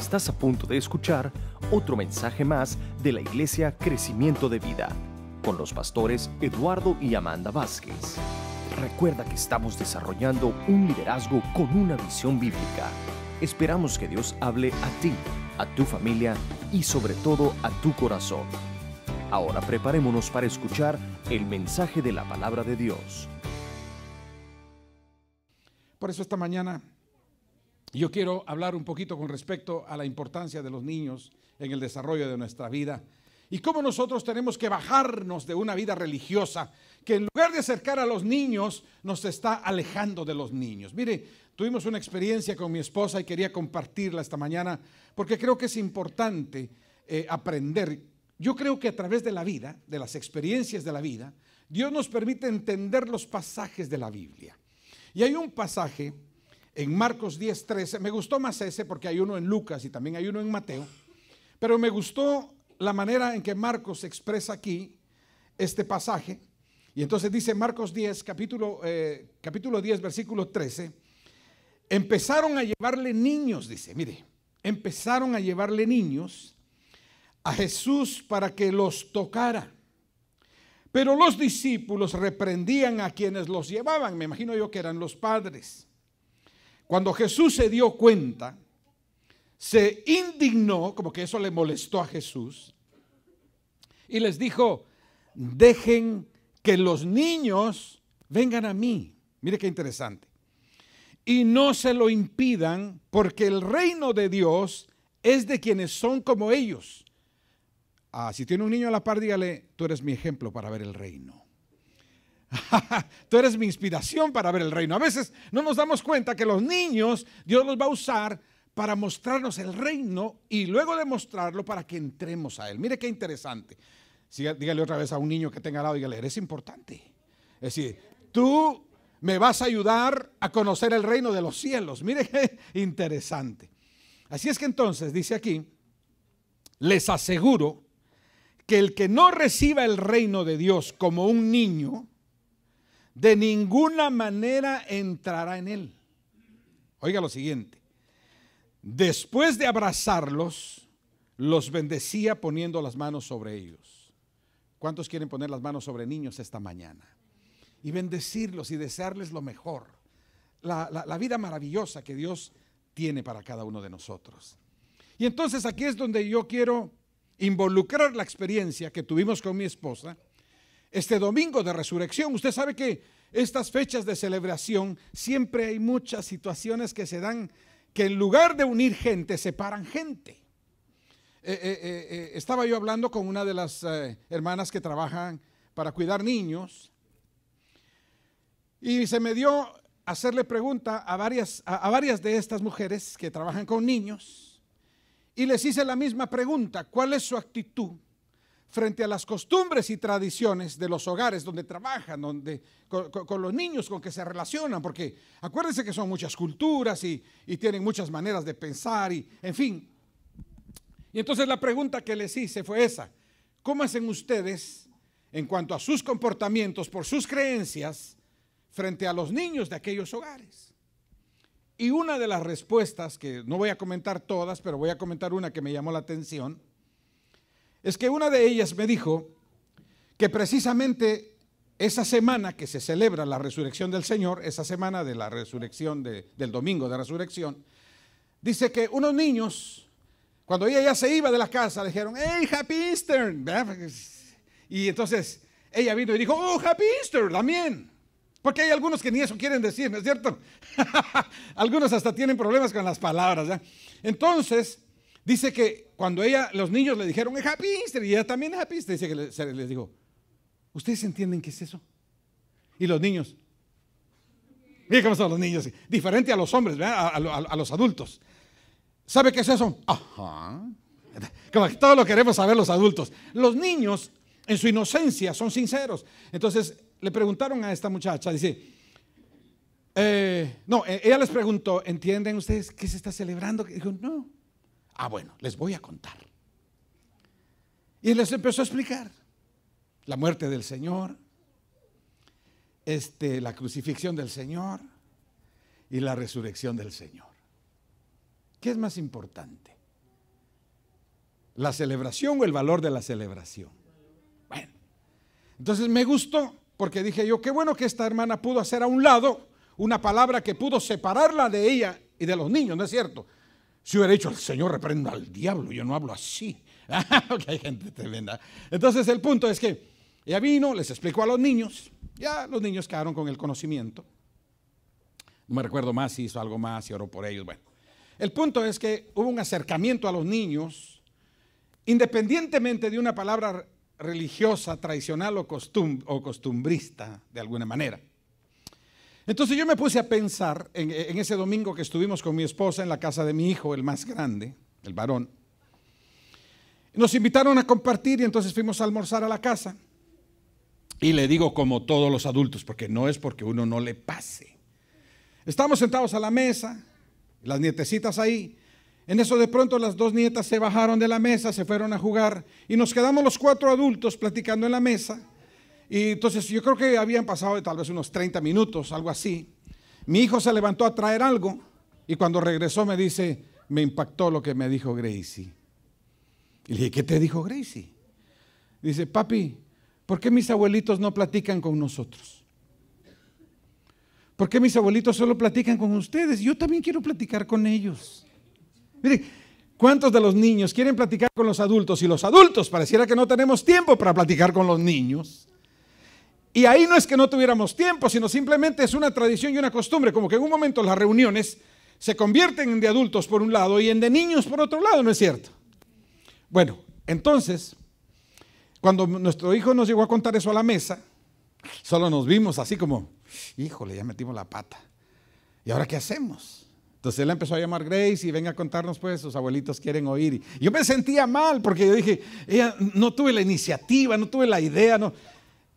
Estás a punto de escuchar otro mensaje más de la Iglesia Crecimiento de Vida, con los pastores Eduardo y Amanda Vázquez. Recuerda que estamos desarrollando un liderazgo con una visión bíblica. Esperamos que Dios hable a ti, a tu familia y sobre todo a tu corazón. Ahora preparémonos para escuchar el mensaje de la palabra de Dios. Por eso esta mañana yo quiero hablar un poquito con respecto a la importancia de los niños en el desarrollo de nuestra vida y cómo nosotros tenemos que bajarnos de una vida religiosa que en lugar de acercar a los niños nos está alejando de los niños. Mire, tuvimos una experiencia con mi esposa y quería compartirla esta mañana porque creo que es importante aprender. Yo creo que a través de la vida, de las experiencias de la vida, Dios nos permite entender los pasajes de la Biblia. Y hay un pasaje en Marcos 10:13, me gustó más ese porque hay uno en Lucas y también hay uno en Mateo, pero me gustó la manera en que Marcos expresa aquí este pasaje. Y entonces dice Marcos 10, capítulo 10, versículo 13, empezaron a llevarle niños, dice, mire, empezaron a llevarle niños a Jesús para que los tocara. Pero los discípulos reprendían a quienes los llevaban, me imagino yo que eran los padres. Cuando Jesús se dio cuenta, se indignó, como que eso le molestó a Jesús, y les dijo, dejen que los niños vengan a mí. Mire qué interesante. Y no se lo impidan, porque el reino de Dios es de quienes son como ellos. Si tiene un niño a la par, dígale, tú eres mi ejemplo para ver el reino. Tú eres mi inspiración para ver el reino. A veces no nos damos cuenta que los niños Dios los va a usar para mostrarnos el reino y luego de mostrarlo para que entremos a él. Mire qué interesante. Dígale otra vez a un niño que tenga al lado, dígale, eres importante. Es decir, tú me vas a ayudar a conocer el reino de los cielos. Mire qué interesante. Así es que entonces dice aquí, les aseguro que el que no reciba el reino de Dios como un niño, de ninguna manera entrará en él. Oiga lo siguiente. Después de abrazarlos, los bendecía poniendo las manos sobre ellos. ¿Cuántos quieren poner las manos sobre niños esta mañana? Y bendecirlos y desearles lo mejor. La vida maravillosa que Dios tiene para cada uno de nosotros. Y entonces aquí es donde yo quiero involucrar la experiencia que tuvimos con mi esposa este domingo de resurrección. Usted sabe que estas fechas de celebración siempre hay muchas situaciones que se dan que en lugar de unir gente, separan gente. Estaba yo hablando con una de las hermanas que trabajan para cuidar niños y se me dio hacerle pregunta a varias de estas mujeres que trabajan con niños y les hice la misma pregunta: ¿cuál es su actitud frente a las costumbres y tradiciones de los hogares donde trabajan, con los niños con que se relacionan? Porque acuérdense que son muchas culturas y tienen muchas maneras de pensar y en fin. Y entonces la pregunta que les hice fue esa: ¿cómo hacen ustedes en cuanto a sus comportamientos por sus creencias frente a los niños de aquellos hogares? Y una de las respuestas, que no voy a comentar todas, pero voy a comentar una que me llamó la atención, es que una de ellas me dijo que precisamente esa semana que se celebra la resurrección del Señor, esa semana de la resurrección del domingo de resurrección, dice que unos niños, cuando ella ya se iba de la casa, dijeron, hey, Happy Easter. Y entonces ella vino y dijo, oh, Happy Easter también. Porque hay algunos que ni eso quieren decir, ¿no es cierto? Algunos hasta tienen problemas con las palabras, ¿ya? Entonces dice que cuando los niños le dijeron Happy Easter y ella también Happy Easter, dice que se les dijo, ¿ustedes entienden qué es eso? Y los niños, miren cómo son los niños, diferente a los hombres, ¿verdad? A los adultos. ¿Sabe qué es eso? Ajá. Como que todo lo queremos saber los adultos. Los niños en su inocencia son sinceros. Entonces le preguntaron a esta muchacha, dice, ella les preguntó, ¿entienden ustedes qué se está celebrando? Y dijo, no. Bueno, les voy a contar. Y les empezó a explicar la muerte del Señor, la crucifixión del Señor y la resurrección del Señor. ¿Qué es más importante? ¿La celebración o el valor de la celebración? Bueno, entonces me gustó porque dije yo, qué bueno que esta hermana pudo hacer a un lado una palabra que pudo separarla de ella y de los niños, ¿no es cierto? Si hubiera dicho, el Señor reprenda al diablo, yo no hablo así. Porque hay gente tremenda. Entonces el punto es que ella vino, les explicó a los niños, ya los niños quedaron con el conocimiento. No me recuerdo más si hizo algo más, si oró por ellos. Bueno, el punto es que hubo un acercamiento a los niños, independientemente de una palabra religiosa, tradicional o costumbrista, de alguna manera. Entonces yo me puse a pensar en ese domingo que estuvimos con mi esposa en la casa de mi hijo, el más grande, el varón. Nos invitaron a compartir y entonces fuimos a almorzar a la casa. Y le digo como todos los adultos, porque no es porque uno no le pase. Estamos sentados a la mesa, las nietecitas ahí. En eso de pronto las dos nietas se bajaron de la mesa, se fueron a jugar y nos quedamos los 4 adultos platicando en la mesa. Y entonces yo creo que habían pasado tal vez unos 30 minutos, algo así. Mi hijo se levantó a traer algo y cuando regresó me dice, me impactó lo que me dijo Gracie. Y le dije, ¿qué te dijo Gracie? Dice, papi, ¿por qué mis abuelitos no platican con nosotros? ¿Por qué mis abuelitos solo platican con ustedes? Yo también quiero platicar con ellos. Mire, ¿cuántos de los niños quieren platicar con los adultos? Y los adultos pareciera que no tenemos tiempo para platicar con los niños. Y ahí no es que no tuviéramos tiempo, sino simplemente es una tradición y una costumbre, como que en un momento las reuniones se convierten en de adultos por un lado y en de niños por otro lado, ¿no es cierto? Bueno, entonces, cuando nuestro hijo nos llegó a contar eso a la mesa, solo nos vimos así como, híjole, ya metimos la pata. ¿Y ahora qué hacemos? Entonces él empezó a llamar Grace y venga a contarnos pues, sus abuelitos quieren oír. Y yo me sentía mal porque yo dije, ella no tuve la iniciativa, no tuve la idea, no.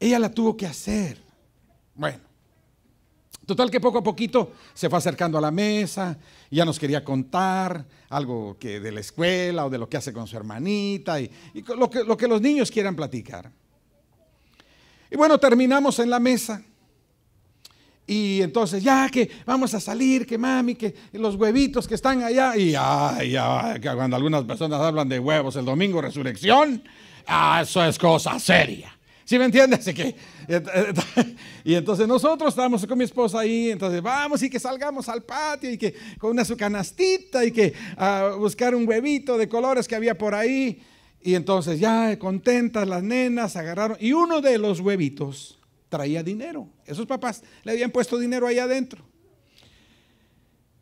Ella la tuvo que hacer. Bueno, total que poco a poquito se fue acercando a la mesa, y ya nos quería contar algo que de la escuela o de lo que hace con su hermanita y lo que los niños quieran platicar. Y bueno, terminamos en la mesa y entonces ya que vamos a salir, que mami, que los huevitos que están allá y que cuando algunas personas hablan de huevos el domingo resurrección, eso es cosa seria. ¿Sí me entiendes? Así que, y entonces nosotros estábamos con mi esposa ahí, entonces vamos y que salgamos al patio y que con una su canastita y que buscar un huevito de colores que había por ahí. Y entonces ya contentas las nenas agarraron y uno de los huevitos traía dinero. Esos papás le habían puesto dinero ahí adentro.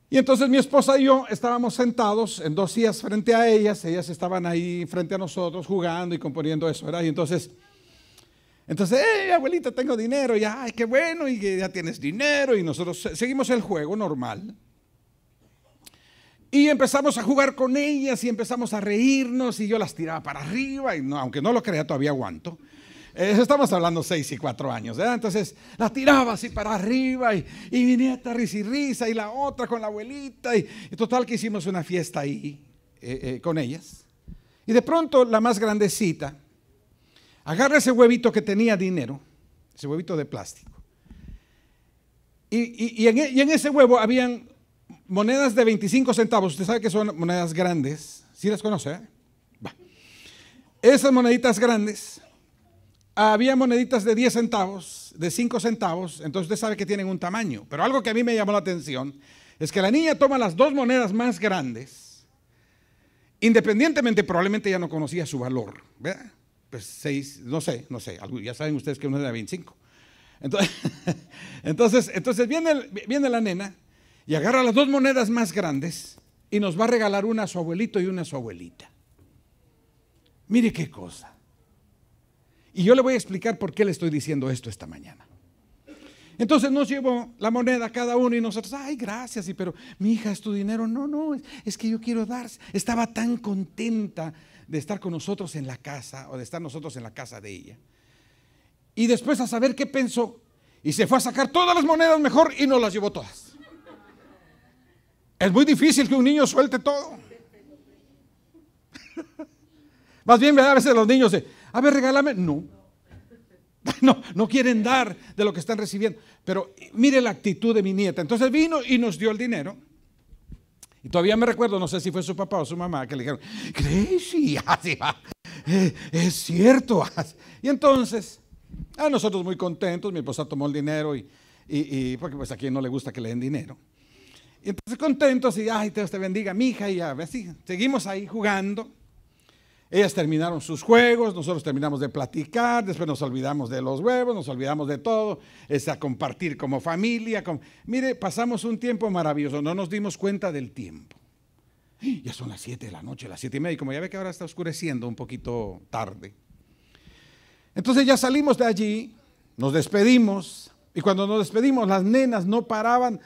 Y entonces mi esposa y yo estábamos sentados en 2 sillas frente a ellas estaban ahí frente a nosotros jugando y componiendo eso, ¿verdad? Y entonces, abuelita, tengo dinero, y ay, qué bueno, y que ya tienes dinero, y nosotros seguimos el juego normal. Y empezamos a jugar con ellas, y empezamos a reírnos, y yo las tiraba para arriba, y no, aunque no lo crea, todavía aguanto. Estamos hablando 6 y 4 años, ¿verdad? Entonces la tiraba así para arriba, y mi nieta risa y risa, y la otra con la abuelita, y total que hicimos una fiesta ahí con ellas. Y de pronto la más grandecita agarra ese huevito que tenía dinero, ese huevito de plástico. Y en ese huevo habían monedas de 25 centavos. Usted sabe que son monedas grandes. ¿Sí las conoce? Esas moneditas grandes, había moneditas de 10 centavos, de 5 centavos. Entonces usted sabe que tienen un tamaño. Pero algo que a mí me llamó la atención es que la niña toma las 2 monedas más grandes. Independientemente, probablemente ya no conocía su valor, ¿verdad? Pues 6, no sé, ya saben ustedes que uno es de 25. Entonces viene la nena y agarra las 2 monedas más grandes y nos va a regalar una a su abuelito y una a su abuelita. Mire qué cosa. Y yo le voy a explicar por qué le estoy diciendo esto esta mañana. Entonces nos llevó la moneda a cada uno y nosotros, ay, gracias, pero mi hija, ¿es tu dinero? No, es que yo quiero dar. Estaba tan contenta de estar con nosotros en la casa, o de estar nosotros en la casa de ella. Y después a saber qué pensó, y se fue a sacar todas las monedas mejor y nos las llevó todas. Es muy difícil que un niño suelte todo. Más bien, a veces los niños a ver, regálame. No quieren dar de lo que están recibiendo. Pero mire la actitud de mi nieta. Entonces vino y nos dio el dinero. Y todavía me recuerdo, no sé si fue su papá o su mamá, que le dijeron, Gracie, así va, es cierto. Y entonces, a nosotros muy contentos, mi esposa tomó el dinero y porque pues a quien no le gusta que le den dinero. Y entonces contentos y, ay, Dios te bendiga, mija, y así, seguimos ahí jugando. Ellas terminaron sus juegos, nosotros terminamos de platicar, después nos olvidamos de los huevos, nos olvidamos de todo, a compartir como familia. Mire, pasamos un tiempo maravilloso, no nos dimos cuenta del tiempo. Ya son las 7 de la noche, las 7:30, y como ya ve que ahora está oscureciendo un poquito tarde. Entonces ya salimos de allí, nos despedimos, y cuando nos despedimos las nenas no paraban,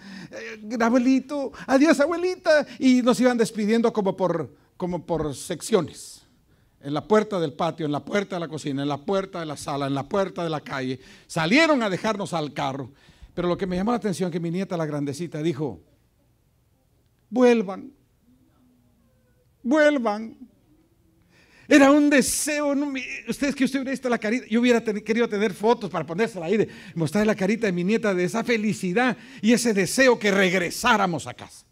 abuelito, adiós abuelita, y nos iban despidiendo como por secciones. En la puerta del patio, en la puerta de la cocina, en la puerta de la sala, en la puerta de la calle. Salieron a dejarnos al carro. Pero lo que me llamó la atención es que mi nieta, la grandecita, dijo, vuelvan, vuelvan. Era un deseo, ¿no? Ustedes que usted hubiera visto la carita, yo hubiera querido tener fotos para ponérsela ahí, mostrar la carita de mi nieta de esa felicidad y ese deseo que regresáramos a casa.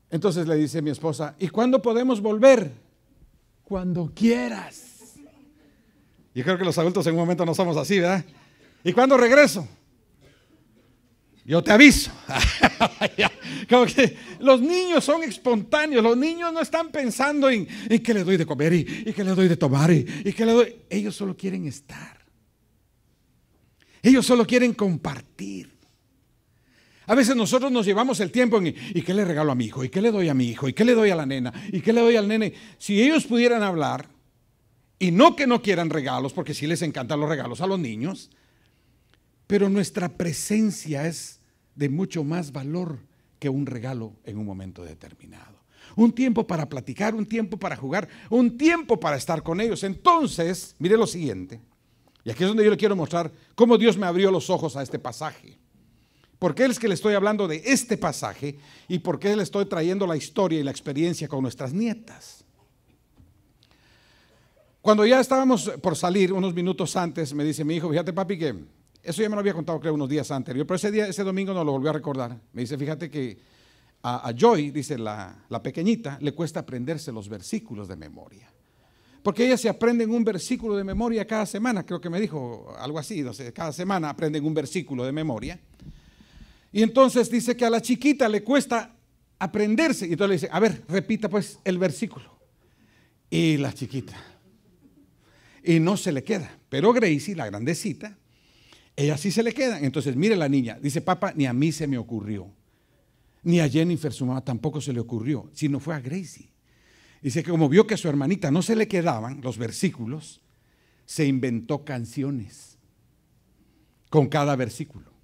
Entonces le dice mi esposa, ¿y cuándo podemos volver? Cuando quieras. Yo creo que los adultos en un momento no somos así, ¿verdad? ¿Y cuándo regreso? Yo te aviso. Como que los niños son espontáneos, los niños no están pensando en qué le doy de comer y qué le doy de tomar y qué le doy. Ellos solo quieren estar. Ellos solo quieren compartir. A veces nosotros nos llevamos el tiempo en ¿y qué le regalo a mi hijo? ¿Y qué le doy a mi hijo? ¿Y qué le doy a la nena? ¿Y qué le doy al nene? Si ellos pudieran hablar, y no que no quieran regalos, porque sí les encantan los regalos a los niños, pero nuestra presencia es de mucho más valor que un regalo en un momento determinado. Un tiempo para platicar, un tiempo para jugar, un tiempo para estar con ellos. Entonces, mire lo siguiente, y aquí es donde yo le quiero mostrar cómo Dios me abrió los ojos a este pasaje. ¿Por qué es que le estoy hablando de este pasaje y por qué le estoy trayendo la historia y la experiencia con nuestras nietas? Cuando ya estábamos por salir, unos minutos antes, me dice mi hijo, fíjate papi que, eso ya me lo había contado creo unos días anterior, pero ese domingo no lo volvió a recordar. Me dice, fíjate que a Joy, dice la pequeñita, le cuesta aprenderse los versículos de memoria. Porque ella se aprenden un versículo de memoria cada semana, creo que me dijo algo así, no sé, cada semana aprenden un versículo de memoria. Y entonces dice que a la chiquita le cuesta aprenderse. Y entonces le dice, a ver, repita pues el versículo. Y la chiquita. Y no se le queda. Pero Gracie, la grandecita, ella sí se le queda. Entonces mire la niña, dice, papá, ni a mí se me ocurrió. Ni a Jennifer, su mamá, tampoco se le ocurrió. Sino fue a Gracie. Dice que como vio que a su hermanita no se le quedaban los versículos, se inventó canciones con cada versículo.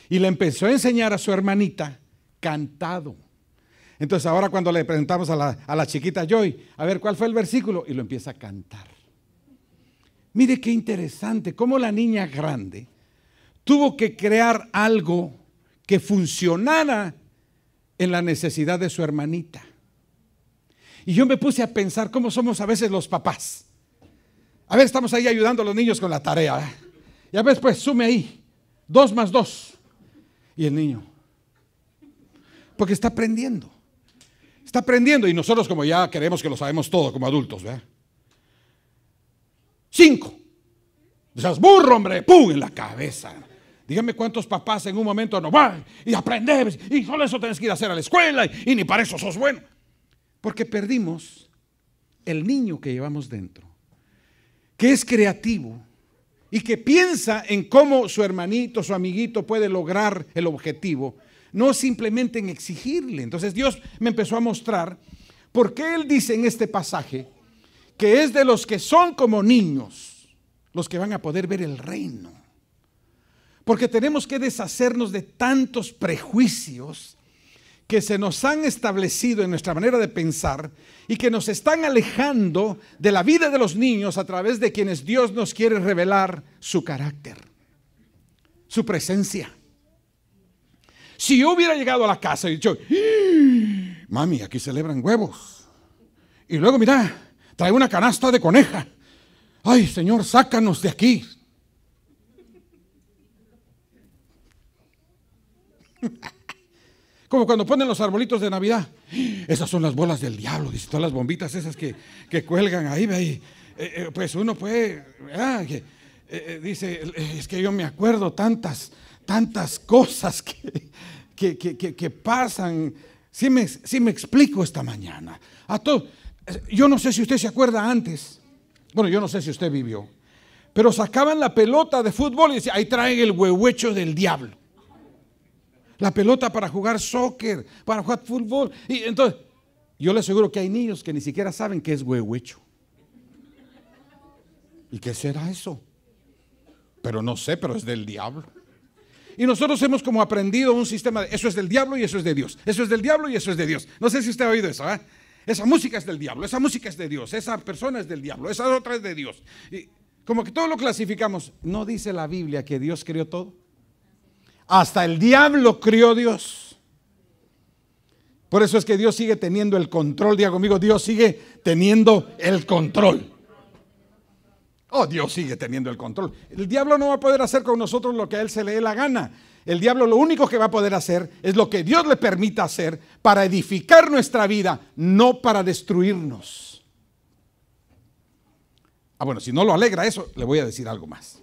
Y le empezó a enseñar a su hermanita cantado. Entonces ahora cuando le presentamos a la chiquita Joy, a ver cuál fue el versículo, y lo empieza a cantar. Mire qué interesante, cómo la niña grande tuvo que crear algo que funcionara en la necesidad de su hermanita. Y yo me puse a pensar cómo somos a veces los papás. A ver, estamos ahí ayudando a los niños con la tarea, ¿eh? Y a ver, pues sume ahí, 2 más 2. Y el niño, porque está aprendiendo y nosotros como ya queremos que lo sabemos todo como adultos, ¿verdad? 5, seas burro hombre, ¡pum! En la cabeza. Dígame cuántos papás en un momento no van y aprender y solo eso tienes que ir a hacer a la escuela y ni para eso sos bueno. Porque perdimos el niño que llevamos dentro, que es creativo y que piensa en cómo su hermanito, su amiguito puede lograr el objetivo, no simplemente en exigirle. Entonces Dios me empezó a mostrar por qué Él dice en este pasaje que es de los que son como niños los que van a poder ver el reino. Porque tenemos que deshacernos de tantos prejuicios que se nos han establecido en nuestra manera de pensar y que nos están alejando de la vida de los niños a través de quienes Dios nos quiere revelar su carácter, su presencia. Si yo hubiera llegado a la casa y dicho, mami, aquí celebran huevos, y luego mira, trae una canasta de coneja, ay Señor, sácanos de aquí. Como cuando ponen los arbolitos de Navidad. Esas son las bolas del diablo, dice, todas las bombitas esas que cuelgan ahí. Pues uno puede, dice, es que yo me acuerdo tantas cosas que pasan. Sí me explico esta mañana. Yo no sé si usted se acuerda antes. Bueno, yo no sé si usted vivió. Pero sacaban la pelota de fútbol y decían, ahí traen el huehuecho del diablo. La pelota para jugar soccer, para jugar fútbol. Y entonces, yo le aseguro que hay niños que ni siquiera saben qué es huehuecho. ¿Y qué será eso? Pero no sé, pero es del diablo. Y nosotros hemos como aprendido un sistema de eso es del diablo y eso es de Dios. Eso es del diablo y eso es de Dios. No sé si usted ha oído eso, ¿eh? Esa música es del diablo, esa música es de Dios, esa persona es del diablo, esa otra es de Dios. Y como que todo lo clasificamos. ¿No dice la Biblia que Dios creó todo? Hasta el diablo crió Dios. Por eso es que Dios sigue teniendo el control. Diga conmigo, Dios sigue teniendo el control. Oh, Dios sigue teniendo el control. El diablo no va a poder hacer con nosotros lo que a él se le dé la gana. El diablo lo único que va a poder hacer es lo que Dios le permita hacer para edificar nuestra vida, no para destruirnos. Bueno, si no lo alegra eso, le voy a decir algo más.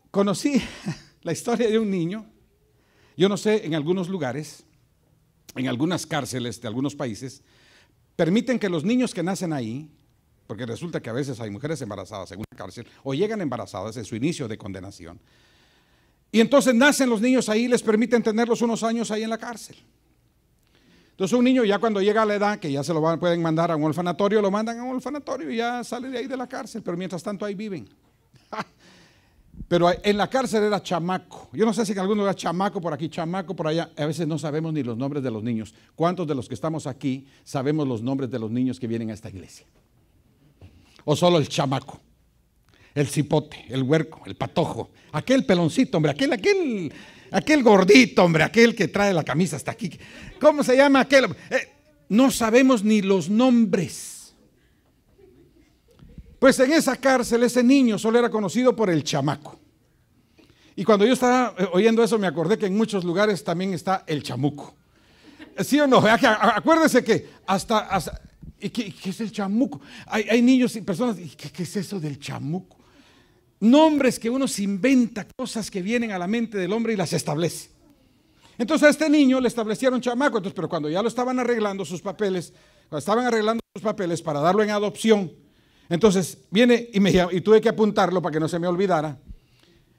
Conocí la historia de un niño. Yo no sé, en algunos lugares, en algunas cárceles de algunos países, permiten que los niños que nacen ahí, porque resulta que a veces hay mujeres embarazadas en una cárcel o llegan embarazadas en su inicio de condenación, y entonces nacen los niños ahí, les permiten tenerlos unos años ahí en la cárcel. Entonces un niño ya cuando llega a la edad que ya se lo pueden mandar a un orfanatorio, lo mandan a un orfanatorio y ya sale de ahí de la cárcel, pero mientras tanto ahí viven. Pero en la cárcel era chamaco. Yo no sé si en alguno era chamaco por aquí, chamaco por allá. A veces no sabemos ni los nombres de los niños. ¿Cuántos de los que estamos aquí sabemos los nombres de los niños que vienen a esta iglesia? O solo el chamaco, el cipote, el huerco, el patojo, aquel peloncito, hombre, aquel gordito, hombre, aquel que trae la camisa hasta aquí. ¿Cómo se llama aquel? No sabemos ni los nombres. Pues en esa cárcel ese niño solo era conocido por el chamaco. Y cuando yo estaba oyendo eso me acordé que en muchos lugares también está el chamuco. ¿Sí o no? Acuérdese que ¿qué es el chamuco? Hay niños y personas, ¿qué es eso del chamuco? Nombres que uno se inventa, cosas que vienen a la mente del hombre y las establece. Entonces a este niño le establecieron chamaco, pero cuando ya lo estaban arreglando sus papeles, para darlo en adopción, entonces viene y tuve que apuntarlo para que no se me olvidara.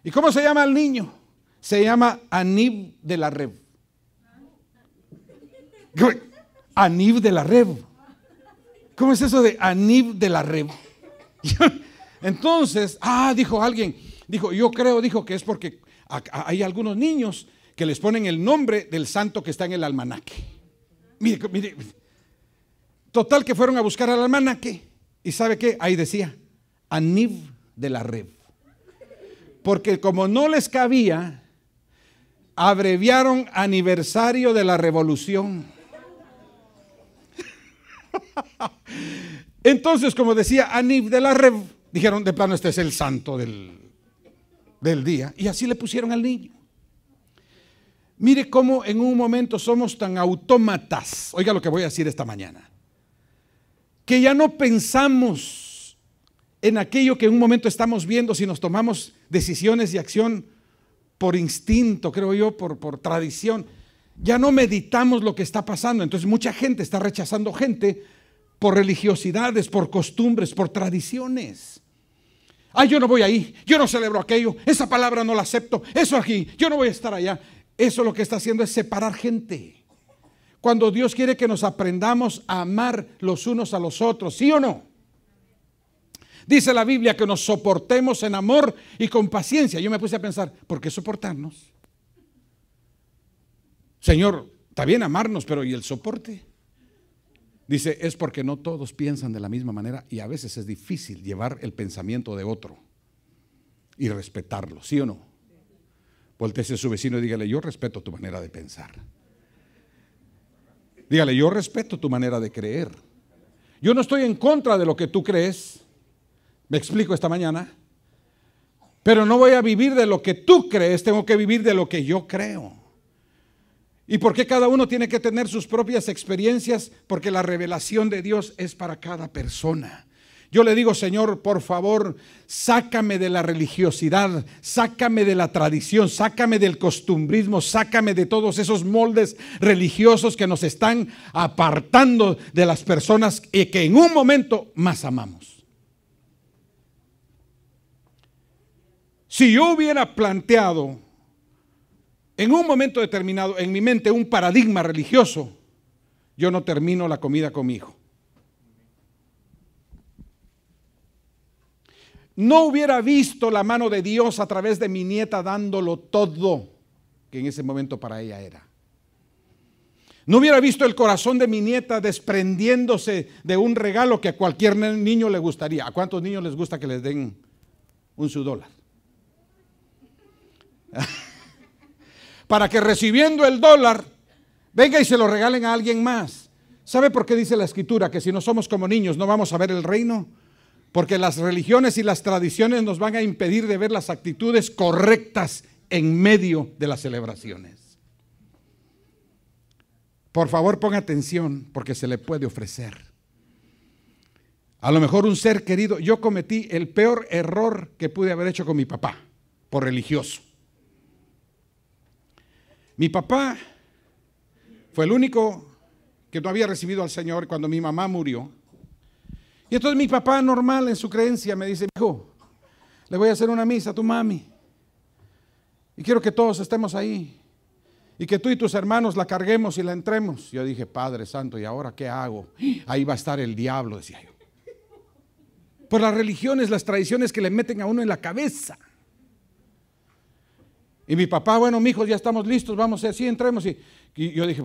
¿Y cómo se llama el niño? Se llama Anib de la Rev. Anib de la Rev. ¿Cómo es eso de Anib de la Rev? Entonces, dijo alguien, yo creo, que es porque hay algunos niños que les ponen el nombre del santo que está en el almanaque. Mire, total que fueron a buscar al almanaque. ¿Y sabe qué? Ahí decía, Anib de la Rev. Porque como no les cabía, abreviaron aniversario de la revolución. Entonces, como decía Anib de la Rev, dijeron, de plano, este es el santo del día. Y así le pusieron al niño. Mire cómo en un momento somos tan autómatas. Oiga lo que voy a decir esta mañana. Que ya no pensamos en aquello que en un momento estamos viendo, si nos tomamos decisiones y acción por instinto, creo yo, por tradición. Ya no meditamos lo que está pasando. Entonces mucha gente está rechazando gente por religiosidades, por costumbres, por tradiciones. Yo no voy ahí, yo no celebro aquello, esa palabra no la acepto, eso aquí, yo no voy a estar allá. Eso lo que está haciendo es separar gente. Cuando Dios quiere que nos aprendamos a amar los unos a los otros, ¿sí o no? Dice la Biblia que nos soportemos en amor y con paciencia. Yo me puse a pensar, ¿por qué soportarnos? Señor, está bien amarnos, pero ¿y el soporte? Dice, es porque no todos piensan de la misma manera y a veces es difícil llevar el pensamiento de otro y respetarlo, ¿sí o no? Voltéese a su vecino y dígale, yo respeto tu manera de pensar. Dígale, yo respeto tu manera de creer. Yo no estoy en contra de lo que tú crees. Me explico esta mañana. Pero no voy a vivir de lo que tú crees, tengo que vivir de lo que yo creo. ¿Y por qué cada uno tiene que tener sus propias experiencias? Porque la revelación de Dios es para cada persona. Yo le digo, Señor, por favor, sácame de la religiosidad, sácame de la tradición, sácame del costumbrismo, sácame de todos esos moldes religiosos que nos están apartando de las personas y que en un momento más amamos. Si yo hubiera planteado en un momento determinado en mi mente un paradigma religioso, yo no termino la comida con mi hijo. No hubiera visto la mano de Dios a través de mi nieta dándolo todo que en ese momento para ella era. No hubiera visto el corazón de mi nieta desprendiéndose de un regalo que a cualquier niño le gustaría. ¿A cuántos niños les gusta que les den un $1? Para que recibiendo el $1 venga y se lo regalen a alguien más. ¿Sabe por qué dice la Escritura que si no somos como niños no vamos a ver el reino? Porque las religiones y las tradiciones nos van a impedir de ver las actitudes correctas en medio de las celebraciones. Por favor, ponga atención porque se le puede ofrecer. A lo mejor un ser querido, yo cometí el peor error que pude haber hecho con mi papá, por religioso. Mi papá fue el único que no había recibido al Señor cuando mi mamá murió. Y entonces mi papá, normal en su creencia, me dice: hijo, le voy a hacer una misa a tu mami y quiero que todos estemos ahí y que tú y tus hermanos la carguemos y la entremos. Yo dije: Padre Santo, ¿y ahora qué hago? Ahí va a estar el diablo, decía yo. Por las religiones, las tradiciones que le meten a uno en la cabeza. Y mi papá: bueno, mijos, ya estamos listos, vamos así, entremos. Y yo dije: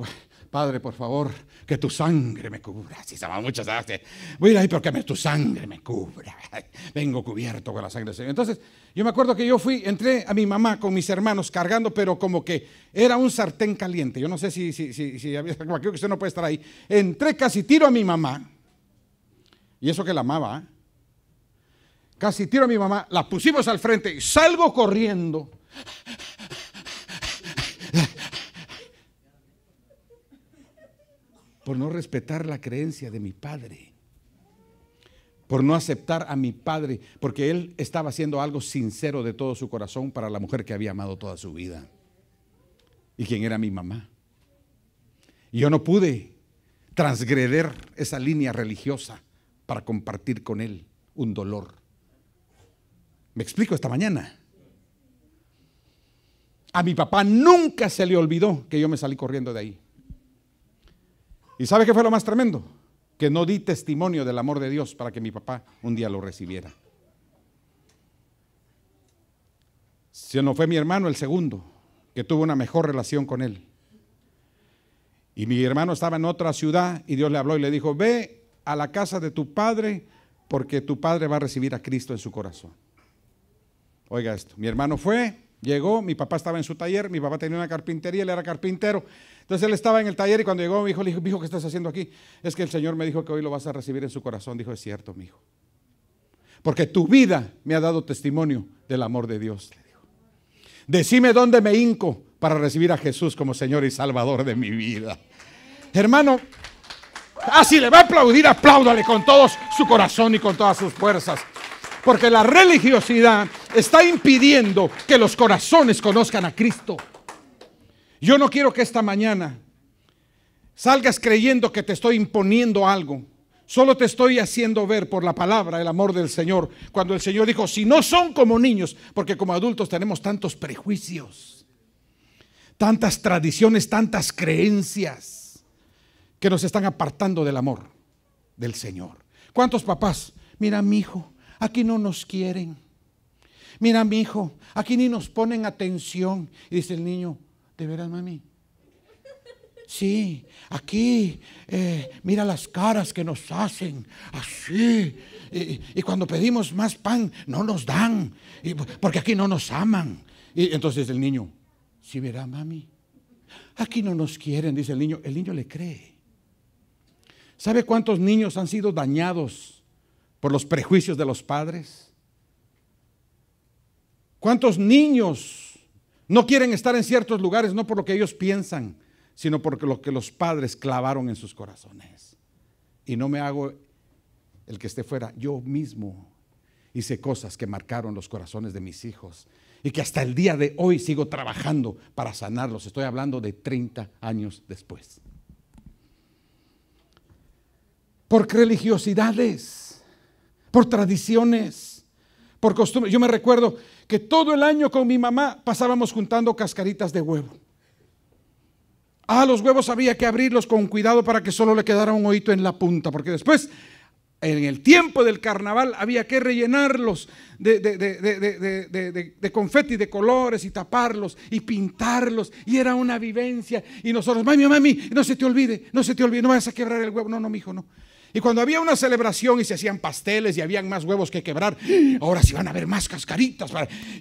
Padre, por favor, que tu sangre me cubra. Si se va muchas veces, voy a ir ahí, pero que tu sangre me cubra. Vengo cubierto con la sangre del Señor. Entonces, yo me acuerdo que yo entré a mi mamá con mis hermanos cargando, pero como que era un sartén caliente. Yo no sé si había, creo que usted no puede estar ahí. Entré, casi tiro a mi mamá, y eso que la amaba, ¿eh? Casi tiro a mi mamá, la pusimos al frente y salgo corriendo. Por no respetar la creencia de mi padre, por no aceptar a mi padre, porque él estaba haciendo algo sincero de todo su corazón para la mujer que había amado toda su vida y quien era mi mamá. Y yo no pude transgreder esa línea religiosa para compartir con él un dolor. ¿Me explico esta mañana? A mi papá nunca se le olvidó que yo me salí corriendo de ahí. ¿Y sabe qué fue lo más tremendo? Que no di testimonio del amor de Dios para que mi papá un día lo recibiera. Si no fue mi hermano el segundo, que tuvo una mejor relación con él. Y mi hermano estaba en otra ciudad y Dios le habló y le dijo: ve a la casa de tu padre porque tu padre va a recibir a Cristo en su corazón. Oiga esto, mi hermano fue, llegó, mi papá estaba en su taller, mi papá tenía una carpintería, él era carpintero. Entonces él estaba en el taller y cuando llegó mi hijo le dijo: hijo, ¿qué estás haciendo aquí? Es que el Señor me dijo que hoy lo vas a recibir en su corazón. Dijo: es cierto, mi hijo, porque tu vida me ha dado testimonio del amor de Dios. Le dijo: decime dónde me hinco para recibir a Jesús como Señor y Salvador de mi vida. Hermano, si le va a aplaudir, apláudale con todo su corazón y con todas sus fuerzas. Porque la religiosidad está impidiendo que los corazones conozcan a Cristo. Yo no quiero que esta mañana salgas creyendo que te estoy imponiendo algo. Solo te estoy haciendo ver por la palabra el amor del Señor. Cuando el Señor dijo: si no son como niños, porque como adultos tenemos tantos prejuicios, tantas tradiciones, tantas creencias que nos están apartando del amor del Señor. ¿Cuántos papás? Mira, mi hijo, aquí no nos quieren. Mira, mi hijo, aquí ni nos ponen atención. Y dice el niño: ¿de veras, mami? Sí, aquí, mira las caras que nos hacen, así. Y cuando pedimos más pan, no nos dan, porque aquí no nos aman. Y entonces el niño: ¿sí verá, mami? Aquí no nos quieren, dice el niño. El niño le cree. ¿Sabe cuántos niños han sido dañados por los prejuicios de los padres? ¿Cuántos niños no quieren estar en ciertos lugares, no por lo que ellos piensan, sino por lo que los padres clavaron en sus corazones? Y no me hago el que esté fuera, yo mismo hice cosas que marcaron los corazones de mis hijos y que hasta el día de hoy sigo trabajando para sanarlos. Estoy hablando de 30 años después. Por religiosidades, por tradiciones, por costumbres. Yo me recuerdo que todo el año con mi mamá pasábamos juntando cascaritas de huevo. Los huevos había que abrirlos con cuidado para que solo le quedara un hoyito en la punta, porque después, en el tiempo del carnaval, había que rellenarlos de confeti de colores y taparlos y pintarlos, y era una vivencia. Y nosotros, mami, no se te olvide, no vayas a quebrar el huevo. No, mijo, no. Y cuando había una celebración y se hacían pasteles y habían más huevos que quebrar, ahora sí van a haber más cascaritas.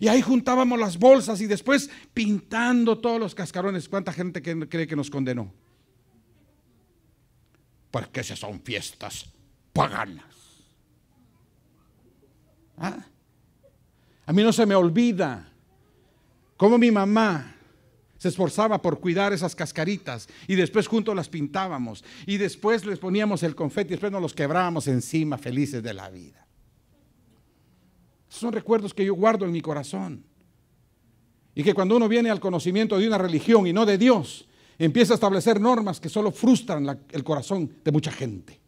Y ahí juntábamos las bolsas y después pintando todos los cascarones. ¿Cuánta gente cree que nos condenó? Porque esas son fiestas paganas. A mí no se me olvida cómo mi mamá se esforzaba por cuidar esas cascaritas y después juntos las pintábamos y después les poníamos el confeti y después nos los quebrábamos encima, felices de la vida. Son recuerdos que yo guardo en mi corazón y que cuando uno viene al conocimiento de una religión y no de Dios, empieza a establecer normas que solo frustran el corazón de mucha gente.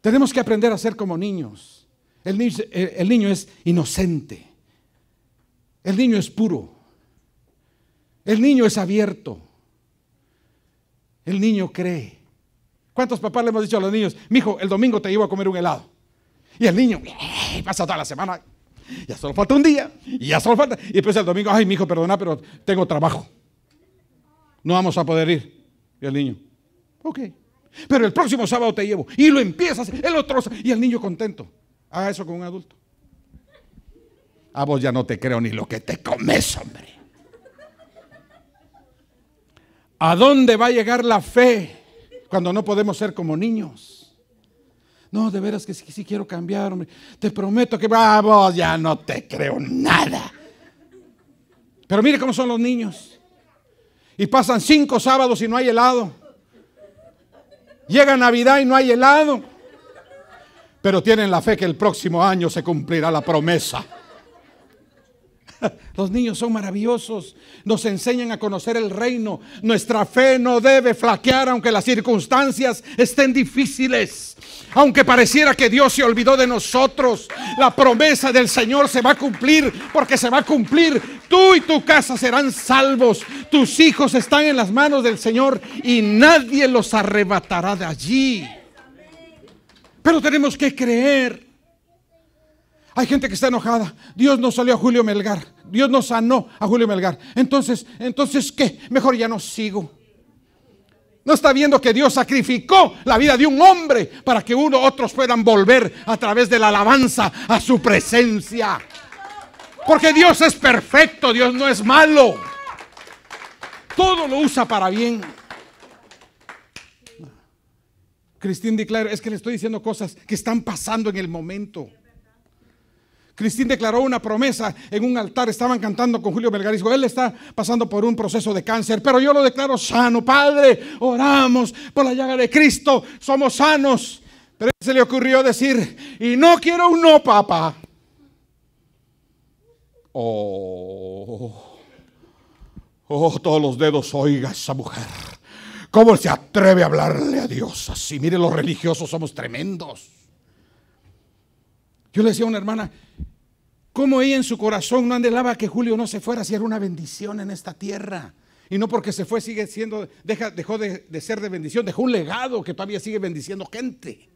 Tenemos que aprender a ser como niños. El niño es inocente, el niño es puro. El niño es abierto. El niño cree. ¿Cuántos papás le hemos dicho a los niños, mijo, el domingo te llevo a comer un helado? Y el niño pasa toda la semana, ya solo falta un día, y ya solo falta. Y después el domingo, ay, mijo, perdona, pero tengo trabajo, no vamos a poder ir. Y el niño, ok, pero el próximo sábado te llevo. Y lo empiezas, el otro, y el niño contento. Haga eso con un adulto. A vos ya no te creo ni lo que te comes, hombre. ¿A dónde va a llegar la fe cuando no podemos ser como niños? No, de veras que sí quiero cambiar, hombre. Te prometo que vos ya no te creo nada. Pero mire cómo son los niños. Y pasan 5 sábados y no hay helado. Llega Navidad y no hay helado. Pero tienen la fe que el próximo año se cumplirá la promesa. Los niños son maravillosos, nos enseñan a conocer el reino. Nuestra fe no debe flaquear aunque las circunstancias estén difíciles, aunque pareciera que Dios se olvidó de nosotros. La promesa del Señor se va a cumplir, porque se va a cumplir. Tú y tu casa serán salvos. Tus hijos están en las manos del Señor y nadie los arrebatará de allí. Pero tenemos que creer. Hay gente que está enojada. Dios no salió a Julio Melgar. Dios no sanó a Julio Melgar. Entonces, ¿qué? Mejor ya no sigo. No está viendo que Dios sacrificó la vida de un hombre para que otros puedan volver a través de la alabanza a su presencia. Porque Dios es perfecto, Dios no es malo. Todo lo usa para bien. Christine declaró, es que le estoy diciendo cosas que están pasando en el momento. Christine declaró una promesa en un altar, estaban cantando con Julio Melgar y dijo, él está pasando por un proceso de cáncer, pero yo lo declaro sano. Padre, oramos por la llaga de Cristo, somos sanos. Pero se le ocurrió decir, y no quiero un no, papá. Todos los dedos, oiga esa mujer. ¿Cómo se atreve a hablarle a Dios así? Mire, los religiosos somos tremendos. Yo le decía a una hermana, ¿cómo ella en su corazón no anhelaba que Julio no se fuera, si era una bendición en esta tierra? Y no porque se fue sigue siendo, dejó de ser de bendición, dejó un legado que todavía sigue bendiciendo gente.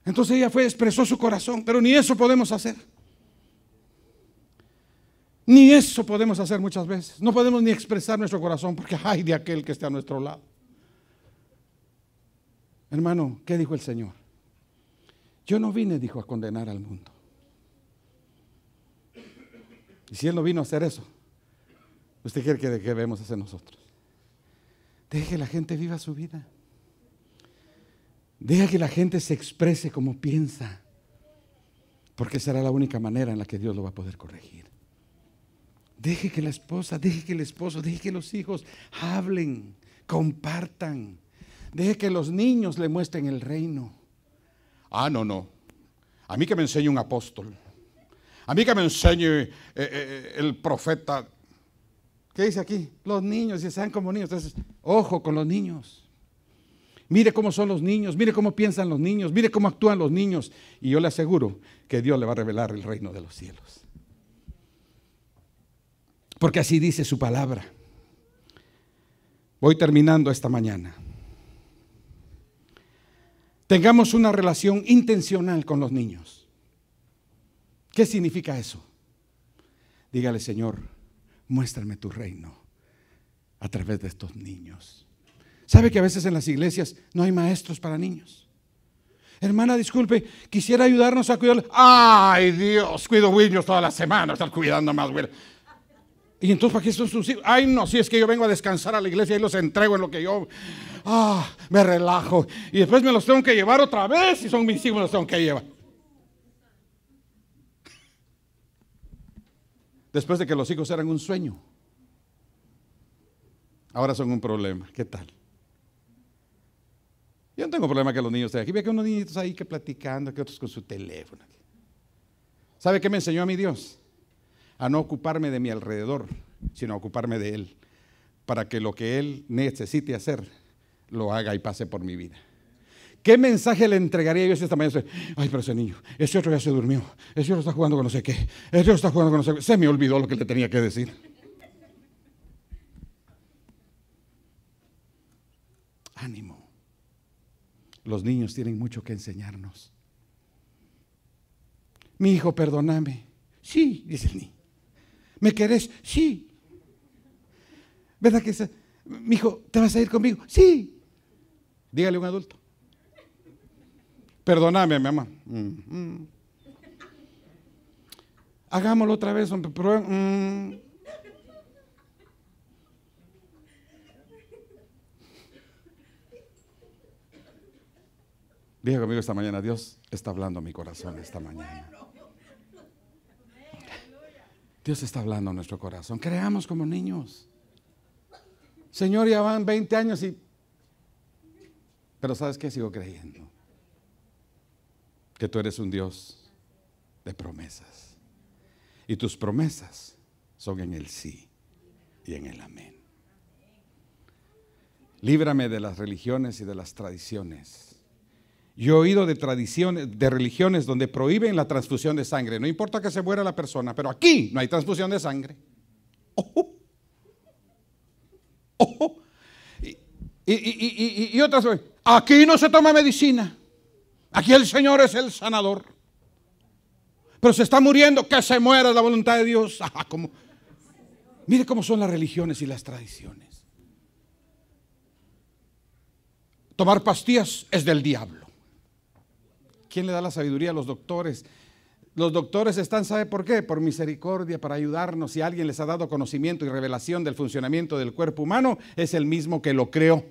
Entonces ella expresó su corazón, pero ni eso podemos hacer. Ni eso podemos hacer muchas veces. No podemos ni expresar nuestro corazón porque ay de aquel que esté a nuestro lado. Hermano, ¿qué dijo el Señor? Yo no vine, dijo, a condenar al mundo. Y si Él no vino a hacer eso, ¿usted quiere que debemos hacer nosotros? Deje que la gente viva su vida. Deja que la gente se exprese como piensa. porque será la única manera en la que Dios lo va a poder corregir. Deje que la esposa, deje que el esposo, deje que los hijos hablen, compartan. Deje que los niños le muestren el reino. Ah, no. A mí que me enseñe un apóstol. A mí que me enseñe el profeta. ¿Qué dice aquí? Los niños, si sean como niños. Entonces, ojo con los niños. Mire cómo son los niños, mire cómo piensan los niños, mire cómo actúan los niños. Y yo le aseguro que Dios le va a revelar el reino de los cielos. Porque así dice su palabra. Voy terminando esta mañana. Tengamos una relación intencional con los niños. ¿Qué significa eso? Dígale, Señor, muéstrame tu reino a través de estos niños. ¿Sabe que a veces en las iglesias no hay maestros para niños? Hermana, disculpe, quisiera ayudarnos a cuidarlos. ¡Ay, Dios! Cuido niños toda la semana, estar cuidando más, güey. ¿Y entonces para qué son sus hijos? Ay, no, si es que yo vengo a descansar a la iglesia y los entrego en lo que yo me relajo. Y después me los tengo que llevar otra vez. Si son mis hijos, me los tengo que llevar. Después de que los hijos eran un sueño, ahora son un problema. ¿Qué tal? Yo no tengo problema que los niños estén aquí. Ve que unos niñitos ahí que platicando, que otros con su teléfono. ¿Sabe qué me enseñó a mi Dios? A no ocuparme de mi alrededor, sino a ocuparme de Él, para que lo que Él necesite hacer, lo haga y pase por mi vida. ¿Qué mensaje le entregaría yo esta mañana? Ay, pero ese niño, ese otro ya se durmió, ese otro está jugando con no sé qué, ese otro está jugando con no sé qué. Se me olvidó lo que le tenía que decir. Ánimo. Los niños tienen mucho que enseñarnos. Mi hijo, perdóname. Sí, dice el niño. ¿Me querés? Sí. ¿Verdad que mi hijo, te vas a ir conmigo? Sí. Dígale a un adulto. Perdóname, mamá. Hagámoslo otra vez. Diga conmigo esta mañana, Dios está hablando a mi corazón esta mañana. Dios está hablando a nuestro corazón. Creamos como niños. Señor, ya van 20 años pero ¿sabes qué? Sigo creyendo que tú eres un Dios de promesas. Y tus promesas son en el sí y en el amén. Líbrame de las religiones y de las tradiciones. Yo he oído de tradiciones, de religiones donde prohíben la transfusión de sangre. No importa que se muera la persona, pero aquí no hay transfusión de sangre. ¡Ojo! ¡Ojo! Y otras veces, aquí no se toma medicina. Aquí el Señor es el sanador. Pero se está muriendo, que se muera, es la voluntad de Dios. Mire cómo son las religiones y las tradiciones. Tomar pastillas es del diablo. ¿Quién le da la sabiduría a los doctores? Los doctores están, ¿sabe por qué? Por misericordia, para ayudarnos. Si alguien les ha dado conocimiento y revelación del funcionamiento del cuerpo humano, es el mismo que lo creó.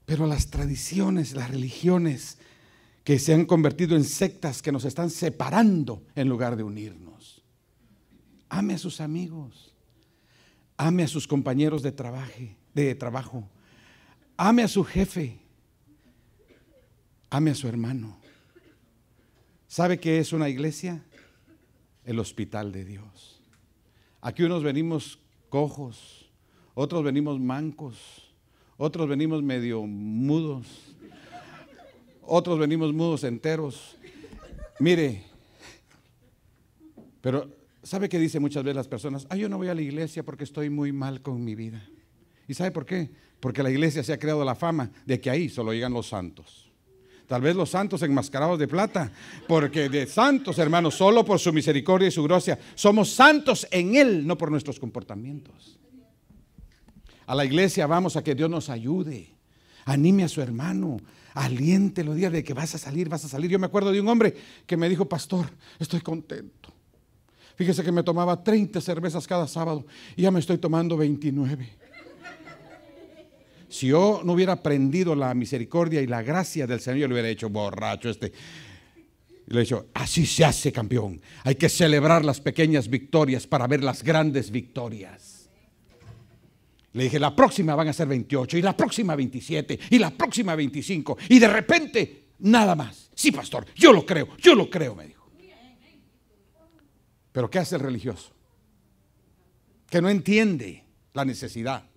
Pero las tradiciones, las religiones que se han convertido en sectas que nos están separando en lugar de unirnos. Ame a sus amigos, ame a sus compañeros de trabajo, ame a su jefe, ame a su hermano. ¿Sabe qué es una iglesia? El hospital de Dios. Aquí unos venimos cojos, otros venimos mancos, otros venimos medio mudos, otros venimos mudos enteros. Mire, pero ¿sabe qué dicen muchas veces las personas? Yo no voy a la iglesia porque estoy muy mal con mi vida. ¿Y sabe por qué? Porque la iglesia se ha creado la fama de que ahí solo llegan los santos. Tal vez los santos enmascarados de plata, porque de santos, hermanos, solo por su misericordia y su gracia, somos santos en Él, no por nuestros comportamientos. A la iglesia vamos a que Dios nos ayude, anime a su hermano, aliéntelo, dígale que vas a salir, vas a salir. Yo me acuerdo de un hombre que me dijo, pastor, estoy contento. Fíjese que me tomaba 30 cervezas cada sábado y ya me estoy tomando 29. Si yo no hubiera aprendido la misericordia y la gracia del Señor, yo le hubiera hecho borracho Y le he dicho, así se hace, campeón. Hay que celebrar las pequeñas victorias para ver las grandes victorias. Le dije, la próxima van a ser 28, y la próxima 27, y la próxima 25. Y de repente, nada más. Sí, pastor, yo lo creo, me dijo. Pero ¿qué hace el religioso? Que no entiende la necesidad.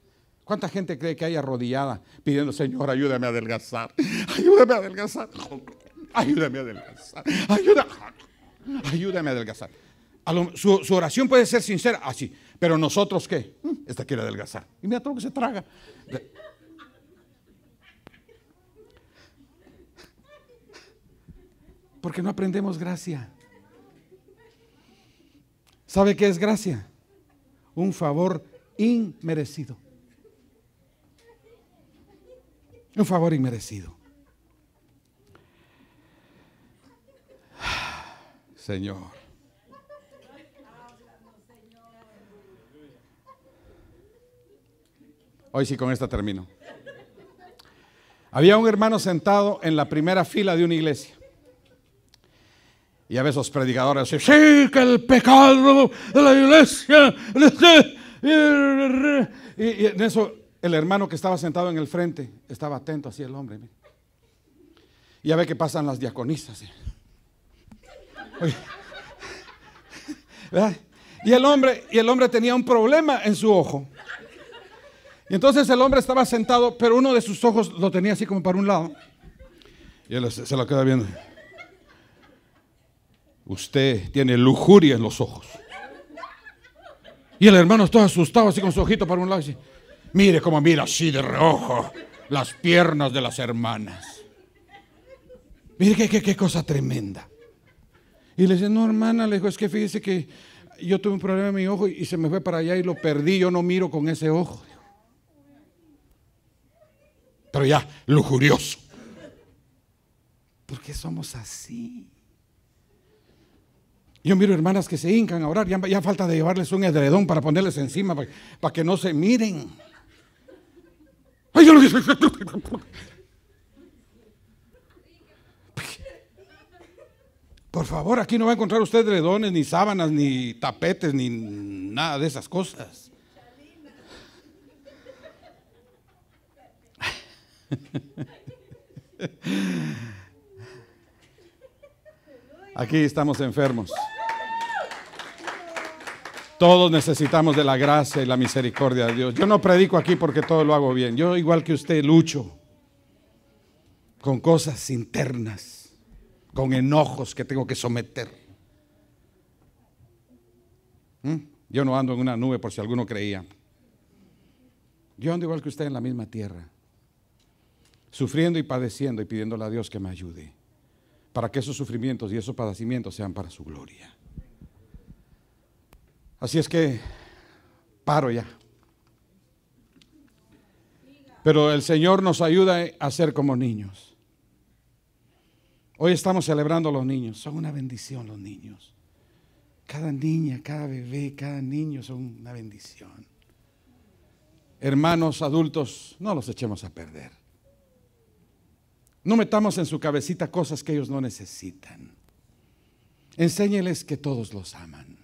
¿Cuánta gente cree que hay arrodillada pidiendo, Señor, ayúdame a adelgazar? Ayúdame a adelgazar. Ayúdame a adelgazar. Ayúdame a adelgazar. Su oración puede ser sincera, así. Pero nosotros, ¿qué? Esta quiere adelgazar. Y mira todo lo que se traga. Porque no aprendemos gracia. ¿Sabe qué es gracia? Un favor inmerecido. Un favor inmerecido. Señor. Hoy sí, con esta termino. Había un hermano sentado en la primera fila de una iglesia. Y a veces los predicadores dicen, sí, que el pecado de la iglesia. Y en eso el hermano que estaba sentado en el frente estaba atento así el hombre. Y ya ve que pasan las diaconisas. Y el hombre tenía un problema en su ojo. Y entonces el hombre estaba sentado, pero uno de sus ojos lo tenía así como para un lado. Y él se lo queda viendo. Usted tiene lujuria en los ojos. Y el hermano estaba asustado así con su ojito para un lado. Y dice, mire cómo mira así de reojo las piernas de las hermanas. Mire qué cosa tremenda. Y le dice, no, hermana, le dijo, es que fíjese que yo tuve un problema en mi ojo y se me fue para allá y lo perdí, yo no miro con ese ojo. Pero ya, lujurioso. ¿Por qué somos así? Yo miro hermanas que se hincan a orar, ya falta de llevarles un edredón para ponerles encima, para que no se miren. Ay, yo lo dije. Por favor, aquí no va a encontrar usted edredones, ni sábanas, ni tapetes, ni nada de esas cosas. Aquí estamos enfermos. Todos necesitamos de la gracia y la misericordia de Dios. Yo no predico aquí porque todo lo hago bien. Yo, igual que usted, lucho con cosas internas, con enojos que tengo que someter. Yo no ando en una nube, por si alguno creía. Yo ando igual que usted en la misma tierra, sufriendo y padeciendo y pidiéndole a Dios que me ayude, para que esos sufrimientos y esos padecimientos sean para su gloria. Así es que paro ya. Pero el Señor nos ayuda a ser como niños. Hoy estamos celebrando a los niños. Son una bendición los niños. Cada niña, cada bebé, cada niño son una bendición. Hermanos adultos, no los echemos a perder. No metamos en su cabecita cosas que ellos no necesitan. Enséñeles que todos los aman.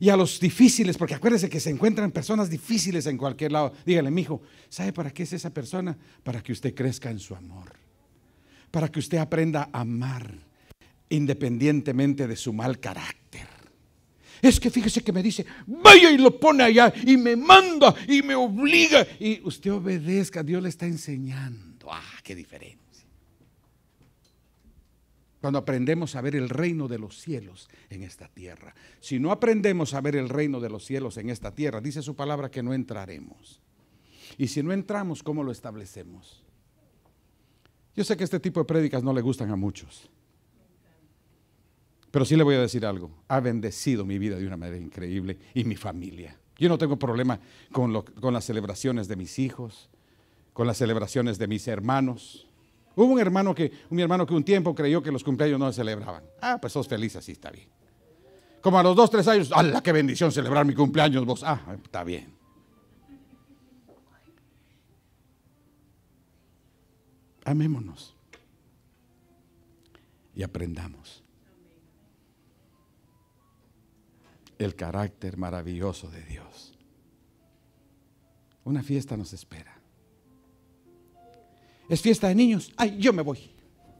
Y a los difíciles, porque acuérdense que se encuentran personas difíciles en cualquier lado. Dígale, mijo, ¿sabe para qué es esa persona? Para que usted crezca en su amor. Para que usted aprenda a amar independientemente de su mal carácter. Es que fíjese que me dice, vaya y lo pone allá y me manda y me obliga. Y usted obedezca, Dios le está enseñando. Qué diferencia. Cuando aprendemos a ver el reino de los cielos en esta tierra. Si no aprendemos a ver el reino de los cielos en esta tierra, dice su palabra que no entraremos. Y si no entramos, ¿cómo lo establecemos? Yo sé que este tipo de prédicas no le gustan a muchos. Pero sí le voy a decir algo. Ha bendecido mi vida de una manera increíble y mi familia. Yo no tengo problema con las celebraciones de mis hijos, con las celebraciones de mis hermanos. Hubo mi hermano que un tiempo creyó que los cumpleaños no se celebraban. Pues sos feliz, así está bien. Como a los 2, 3 años, ¡hala, qué bendición celebrar mi cumpleaños vos! Está bien. Amémonos y aprendamos el carácter maravilloso de Dios. Una fiesta nos espera. Es fiesta de niños. Ay, yo me voy.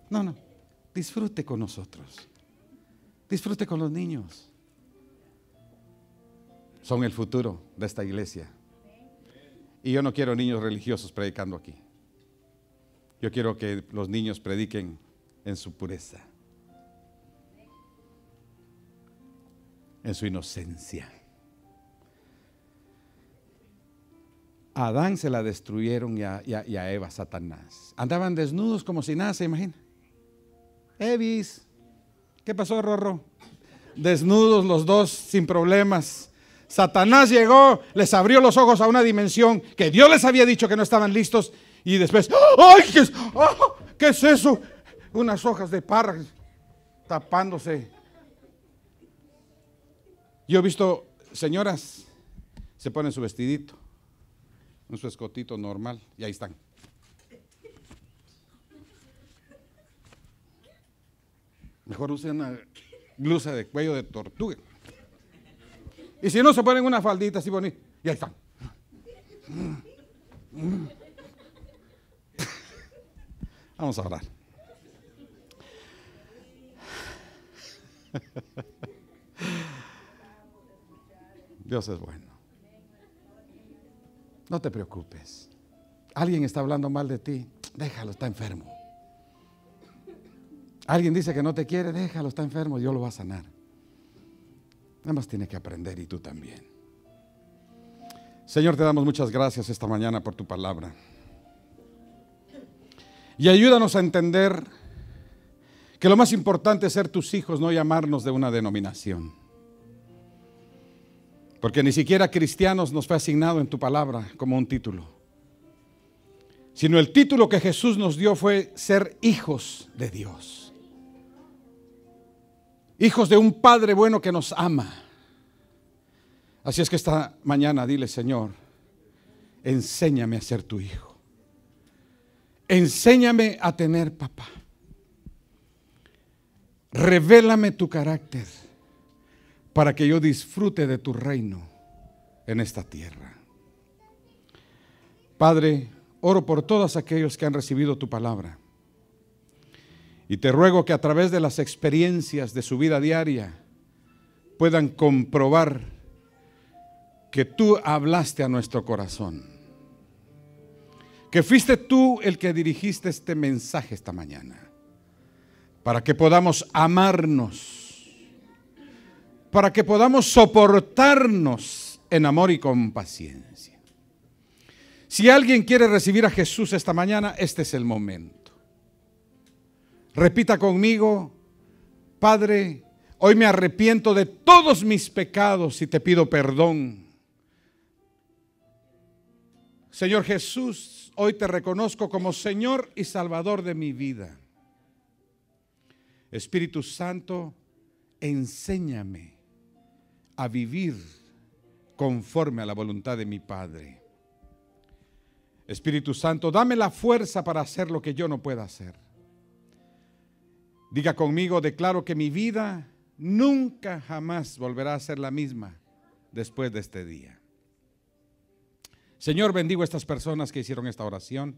No. Disfrute con nosotros. Disfrute con los niños. Son el futuro de esta iglesia. Y yo no quiero niños religiosos predicando aquí. Yo quiero que los niños prediquen en su pureza, en su inocencia. A Adán se la destruyeron y a Eva, Satanás. Andaban desnudos como si nada, ¿se imagina? Evis, ¿qué pasó, Rorro? Desnudos los dos, sin problemas. Satanás llegó, les abrió los ojos a una dimensión que Dios les había dicho que no estaban listos. Y después, ¡ay! ¿Qué es eso? Unas hojas de parra tapándose. Yo he visto señoras, se ponen su vestidito, su escotito normal, y ahí están. Mejor usen una blusa de cuello de tortuga. Y si no, se ponen una faldita así bonita, y ahí están. Vamos a orar. Dios es bueno. No te preocupes. Alguien está hablando mal de ti, déjalo, está enfermo. Alguien dice que no te quiere, déjalo, está enfermo, Dios lo va a sanar. Nada más tiene que aprender, y tú también. Señor, te damos muchas gracias esta mañana por tu palabra. Y ayúdanos a entender que lo más importante es ser tus hijos, no llamarnos de una denominación. Porque ni siquiera cristianos nos fue asignado en tu palabra como un título. Sino el título que Jesús nos dio fue ser hijos de Dios. Hijos de un Padre bueno que nos ama. Así es que esta mañana dile: Señor, enséñame a ser tu hijo. Enséñame a tener papá. Revélame tu carácter para que yo disfrute de tu reino en esta tierra. Padre, oro por todos aquellos que han recibido tu palabra. Y te ruego que a través de las experiencias de su vida diaria puedan comprobar que tú hablaste a nuestro corazón. Que fuiste tú el que dirigiste este mensaje esta mañana. Para que podamos amarnos. Para que podamos soportarnos en amor y con paciencia. Si alguien quiere recibir a Jesús esta mañana, este es el momento. Repita conmigo: Padre, hoy me arrepiento de todos mis pecados y te pido perdón. Señor Jesús, hoy te reconozco como Señor y Salvador de mi vida. Espíritu Santo, enséñame a vivir conforme a la voluntad de mi Padre. Espíritu Santo, dame la fuerza para hacer lo que yo no pueda hacer. Diga conmigo: declaro que mi vida nunca jamás volverá a ser la misma después de este día. Señor, bendigo a estas personas que hicieron esta oración.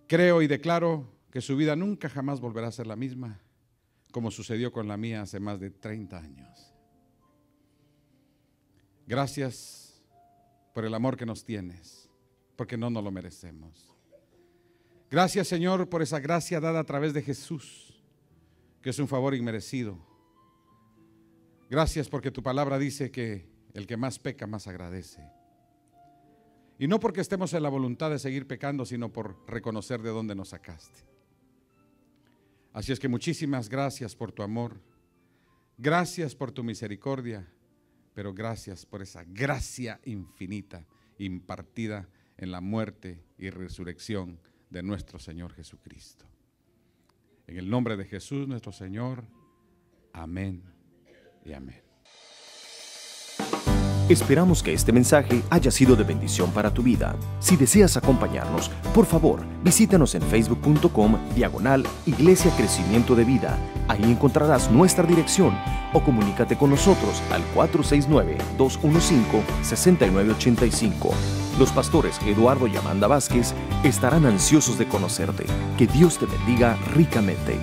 Creo y declaro que su vida nunca jamás volverá a ser la misma, como sucedió con la mía hace más de 30 años. Gracias por el amor que nos tienes, porque no nos lo merecemos. Gracias, Señor, por esa gracia dada a través de Jesús, que es un favor inmerecido. Gracias porque tu palabra dice que el que más peca, más agradece. Y no porque estemos en la voluntad de seguir pecando, sino por reconocer de dónde nos sacaste. Así es que muchísimas gracias por tu amor. Gracias por tu misericordia. Pero gracias por esa gracia infinita impartida en la muerte y resurrección de nuestro Señor Jesucristo. En el nombre de Jesús nuestro Señor. Amén y amén. Esperamos que este mensaje haya sido de bendición para tu vida. Si deseas acompañarnos, por favor, visítanos en facebook.com/Iglesia Crecimiento de Vida. Ahí encontrarás nuestra dirección o comunícate con nosotros al 469-215-6985. Los pastores Eduardo y Amanda Vázquez estarán ansiosos de conocerte. Que Dios te bendiga ricamente.